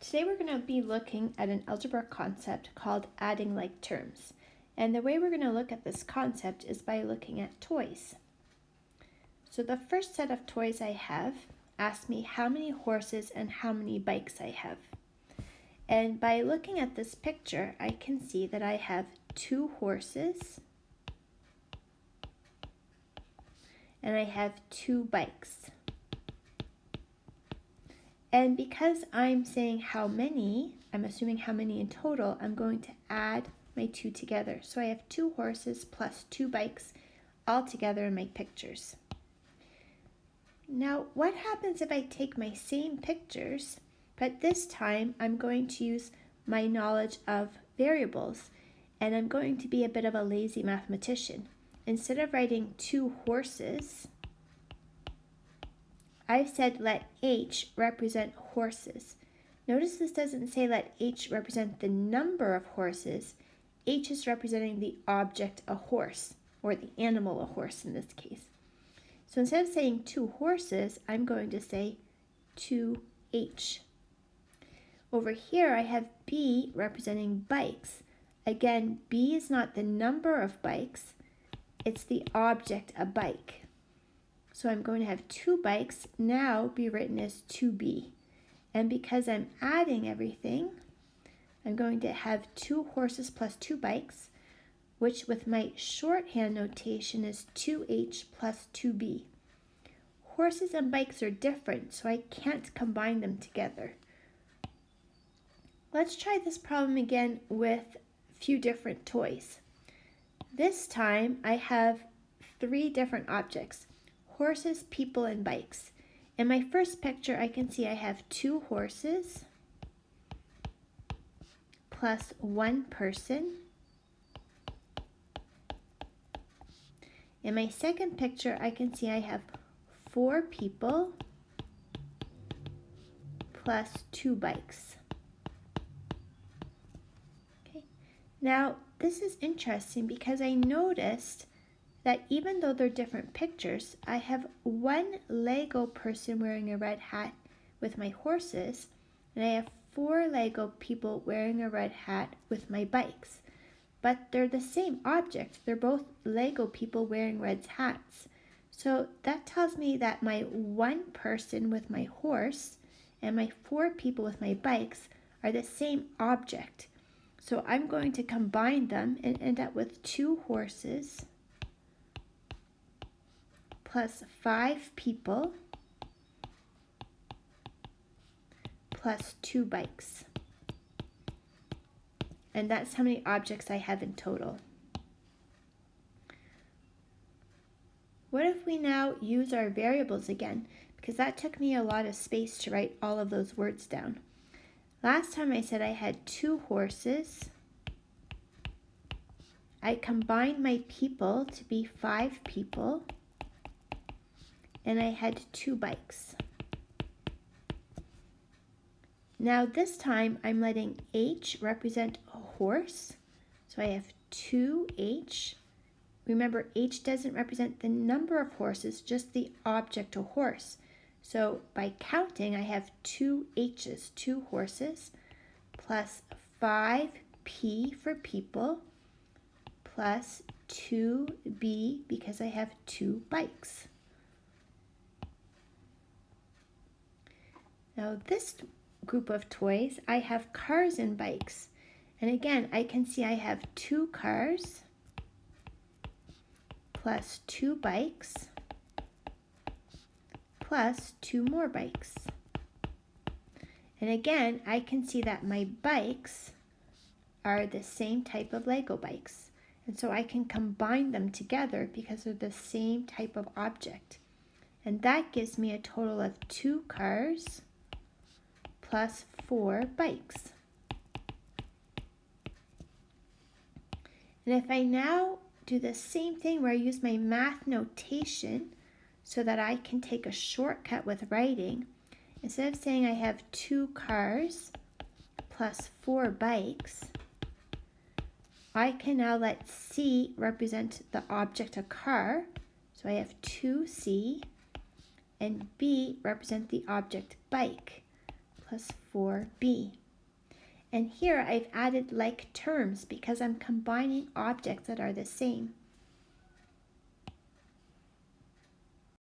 Today we're going to be looking at an algebra concept called adding like terms. And the way we're going to look at this concept is by looking at toys. So the first set of toys I have asks me how many horses and how many bikes I have. And by looking at this picture, I can see that I have 2 horses and I have 2 bikes. And because I'm saying how many, I'm assuming how many in total, I'm going to add my 2 together. So I have 2 horses plus 2 bikes all together in my pictures. Now, what happens if I take my same pictures, but this time I'm going to use my knowledge of variables, and I'm going to be a bit of a lazy mathematician. Instead of writing 2 horses, I've said let H represent horses. Notice this doesn't say let H represent the number of horses. H is representing the object, a horse, or the animal, a horse in this case. So instead of saying 2 horses, I'm going to say 2H. Over here I have B representing bikes. Again, B is not the number of bikes, it's the object, a bike. So I'm going to have 2 bikes now be written as 2B. And because I'm adding everything, I'm going to have 2 horses plus 2 bikes, which with my shorthand notation is 2H plus 2B. Horses and bikes are different, so I can't combine them together. Let's try this problem again with a few different toys. This time I have 3 different objects: horses, people, and bikes. In my first picture, I can see I have 2 horses plus 1 person. In my second picture, I can see I have 4 people plus 2 bikes. Okay. Now, this is interesting because I noticed that even though they're different pictures, I have 1 Lego person wearing a red hat with my horses, and I have 4 Lego people wearing a red hat with my bikes. But they're the same object. They're both Lego people wearing red hats. So that tells me that my 1 person with my horse and my 4 people with my bikes are the same object. So I'm going to combine them and end up with 2 horses plus 5 people plus 2 bikes. And that's how many objects I have in total. What if we now use our variables again? Because that took me a lot of space to write all of those words down. Last time I said I had 2 horses. I combined my people to be 5 people. And I had 2 bikes. Now this time I'm letting H represent a horse. So I have 2H. Remember, H doesn't represent the number of horses, just the object, a horse. So by counting, I have 2 H's, 2 horses, plus 5P for people, plus 2B because I have 2 bikes. Now this group of toys, I have cars and bikes. And again, I can see I have 2 cars plus 2 bikes plus 2 more bikes. And again, I can see that my bikes are the same type of Lego bikes. And so I can combine them together because they're the same type of object. And that gives me a total of 2 cars plus 4 bikes. And if I now do the same thing where I use my math notation so that I can take a shortcut with writing, instead of saying I have 2 cars plus 4 bikes, I can now let C represent the object, a car. So I have 2C, and B represent the object, bike, plus 4b. And here I've added like terms because I'm combining objects that are the same.